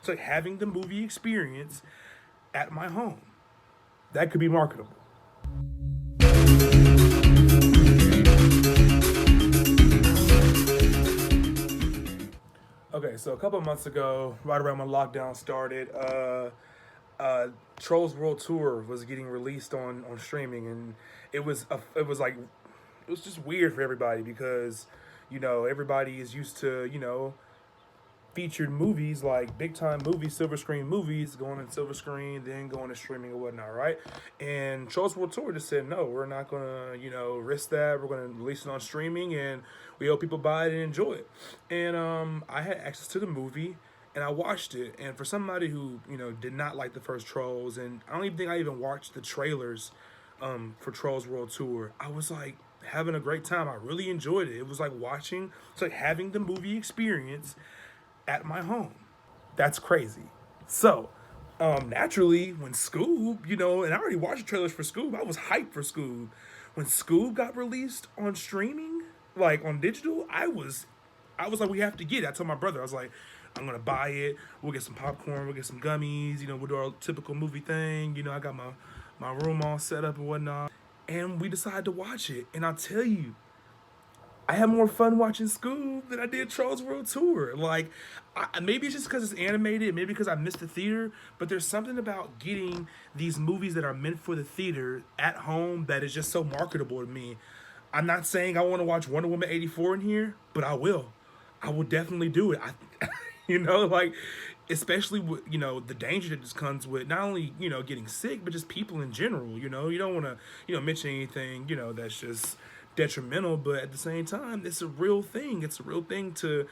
It's like having the movie experience at my home. That could be marketable. Okay, so a couple of months ago, right around when lockdown started, uh, Trolls World Tour was getting released on streaming, and it was just weird for everybody because everybody is used to featured movies, like big time movies, silver screen movies, going in silver screen, then going to streaming and whatnot, right? And Trolls World Tour just said, no, we're not gonna, risk that. We're gonna release it on streaming, and we hope people buy it and enjoy it. And I had access to the movie, and I watched it. And for somebody who did not like the first Trolls, and I don't even think I even watched the trailers for Trolls World Tour, I was like having a great time. I really enjoyed it. It was like it's like having the movie experience at my home. That's crazy. So, naturally, when Scoob, and I already watched the trailers for Scoob, I was hyped for Scoob. When Scoob got released on streaming, like on digital, I was like, we have to get it. I told my brother, I was like, I'm gonna buy it. We'll get some popcorn, we'll get some gummies, we'll do our typical movie thing. I got my room all set up and whatnot. And we decided to watch it. And I'll tell you, I had more fun watching Scoob than I did Trolls World Tour. Like, maybe it's just because it's animated, maybe because I missed the theater, but there's something about getting these movies that are meant for the theater at home that is just so marketable to me. I'm not saying I want to watch Wonder Woman 84 in here, but I will. I will definitely do it. Like, especially with, the danger that just comes with not only, getting sick, but just people in general. You don't want to, mention anything, that's just detrimental, but at the same time, it's a real thing. It's a real thing to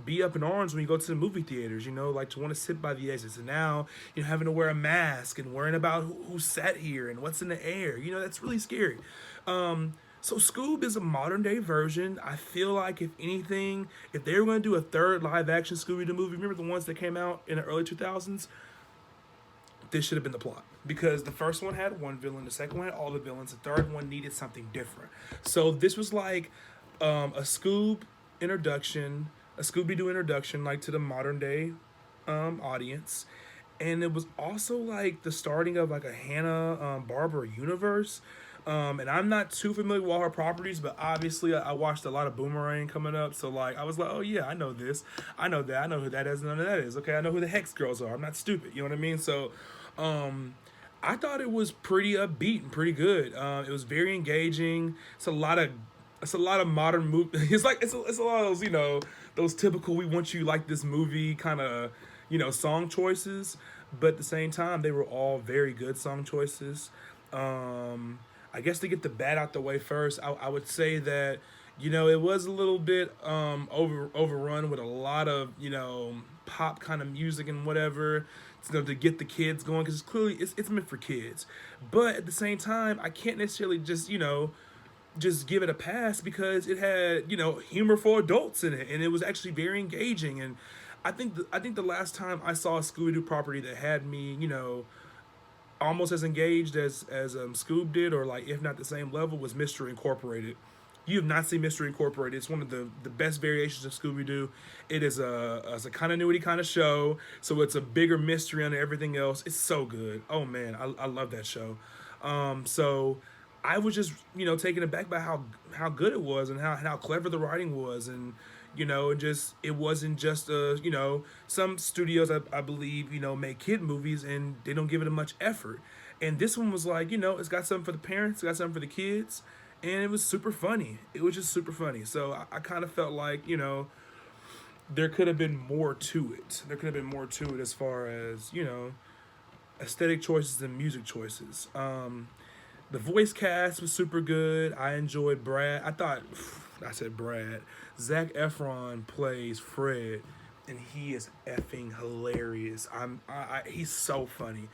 be up in arms when you go to the movie theaters, like to want to sit by the exits. And now, having to wear a mask and worrying about who sat here and what's in the air, that's really scary. So Scoob is a modern day version. I feel like if anything, if they were going to do a third live action Scooby-Doo movie, remember the ones that came out in the early 2000s? This should have been the plot, because the first one had one villain, the second one had all the villains, the third one needed something different. So this was like a Scooby-Doo introduction, like to the modern day audience, and it was also like the starting of like a Hanna Barbera universe. And I'm not too familiar with all her properties, but obviously I watched a lot of Boomerang coming up, so like I was like, oh yeah, I know this, I know that, I know who that is, none of that is. Okay, I know who the Hex Girls are. I'm not stupid, you know what I mean? So, I thought it was pretty upbeat and pretty good. It was very engaging. It's a lot of modern movie. It's a lot of those typical we want you like this movie kind of song choices, but at the same time they were all very good song choices. I guess to get the bad out the way first, I would say that it was a little bit overrun with a lot of pop kind of music and whatever, to get the kids going, because clearly it's meant for kids. But at the same time, I can't necessarily just give it a pass, because it had humor for adults in it, and it was actually very engaging. And I think the last time I saw a Scooby Doo property that had me almost as engaged as Scoob did, or like if not the same level, was Mystery Incorporated. You have not seen Mystery Incorporated. It's one of the best variations of Scooby Doo. It is a continuity kind of show, so it's a bigger mystery under everything else. It's so good. Oh man, I love that show. So I was just taken aback by how good it was, and how clever the writing was, and just it wasn't just some studios I believe make kid movies and they don't give it much effort, and this one was like it's got something for the parents, it's got something for the kids, and it was super funny. It was just super funny. So I kind of felt like there could have been more to it. There could have been more to it as far as aesthetic choices and music choices. The voice cast was super good. I enjoyed Brad. I said Brad. Zac Efron plays Fred, and he is effing hilarious. He's so funny.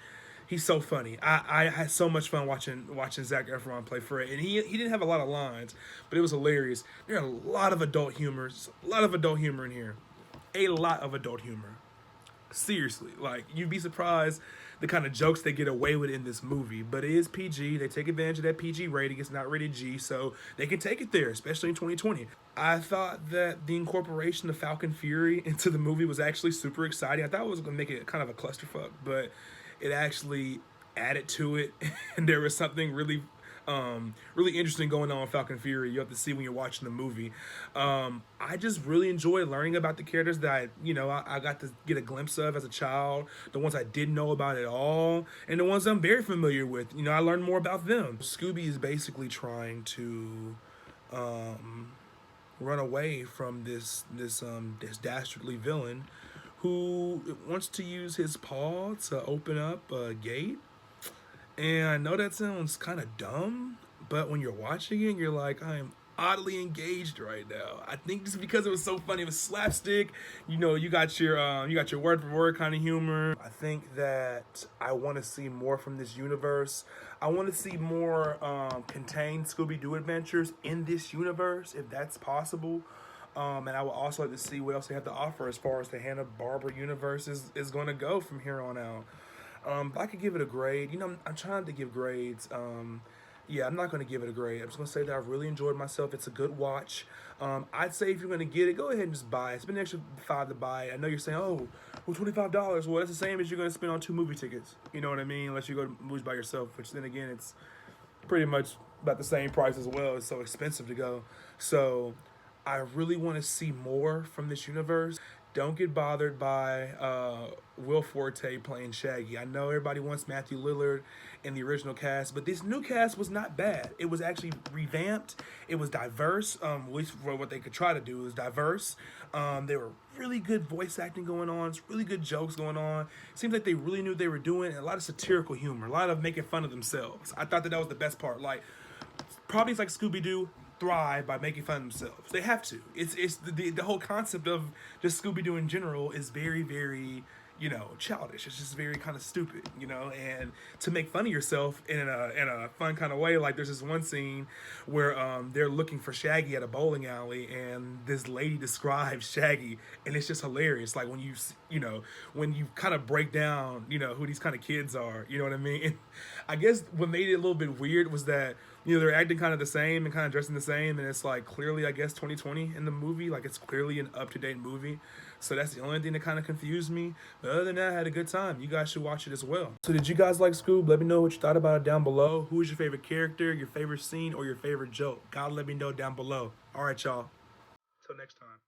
He's so funny. I had so much fun watching Zac Efron play Fred, and he didn't have a lot of lines, but it was hilarious. There are a lot of adult humor, a lot of adult humor in here, a lot of adult humor. Seriously, like you'd be surprised the kind of jokes they get away with in this movie. But it is PG. They take advantage of that PG rating. It's not rated G, so they can take it there, especially in 2020. I thought that the incorporation of Falcon Fury into the movie was actually super exciting. I thought it was going to make it kind of a clusterfuck, but it actually added to it, and there was something really interesting going on with Falcon Fury. You have to see when you're watching the movie. I just really enjoy learning about the characters that I got to get a glimpse of as a child, the ones I didn't know about at all, and the ones I'm very familiar with. I learned more about them. Scooby is basically trying to run away from this dastardly villain who wants to use his paw to open up a gate. And I know that sounds kind of dumb, but when you're watching it, you're like, I am oddly engaged right now. I think just because it was so funny, it was slapstick. You got your word for word kind of humor. I think that I want to see more from this universe. I want to see more contained Scooby Doo adventures in this universe, if that's possible. And I would also like to see what else they have to offer as far as the Hanna-Barbera universe is going to go from here on out. If I could give it a grade, I'm trying to give grades. Yeah, I'm not going to give it a grade. I'm just going to say that I've really enjoyed myself. It's a good watch. I'd say if you're going to get it, go ahead and just buy it. It's been an extra $5 to buy it. I know you're saying, oh, well, $25. Well, that's the same as you're going to spend on 2 movie tickets. You know what I mean? Unless you go to movies by yourself, which then again, it's pretty much about the same price as well. It's so expensive to go. So I really want to see more from this universe. Don't get bothered by Will Forte playing Shaggy. I know everybody wants Matthew Lillard in the original cast, but this new cast was not bad. It was actually revamped. It was diverse. At least for what they could try to do is diverse. There were really good voice acting going on. It's really good jokes going on. Seems like they really knew what they were doing. And a lot of satirical humor. A lot of making fun of themselves. I thought that was the best part. Like, properties like Scooby Doo thrive by making fun of themselves. They have to. It's the whole concept of just Scooby Doo in general is very, very childish. It's just very kind of stupid, and to make fun of yourself in a fun kind of way. Like there's this one scene where they're looking for Shaggy at a bowling alley, and this lady describes Shaggy, and it's just hilarious. Like when when you kind of break down who these kind of kids are. You know what I mean? And I guess what made it a little bit weird was that they're acting kind of the same and kind of dressing the same, and it's like clearly, I guess, 2020 in the movie. Like it's clearly an up-to-date movie. So that's the only thing that kind of confused me. But other than that, I had a good time. You guys should watch it as well. So did you guys like Scoob? Let me know what you thought about it down below. Who is your favorite character, your favorite scene, or your favorite joke? God, let me know down below. All right, y'all. Till next time.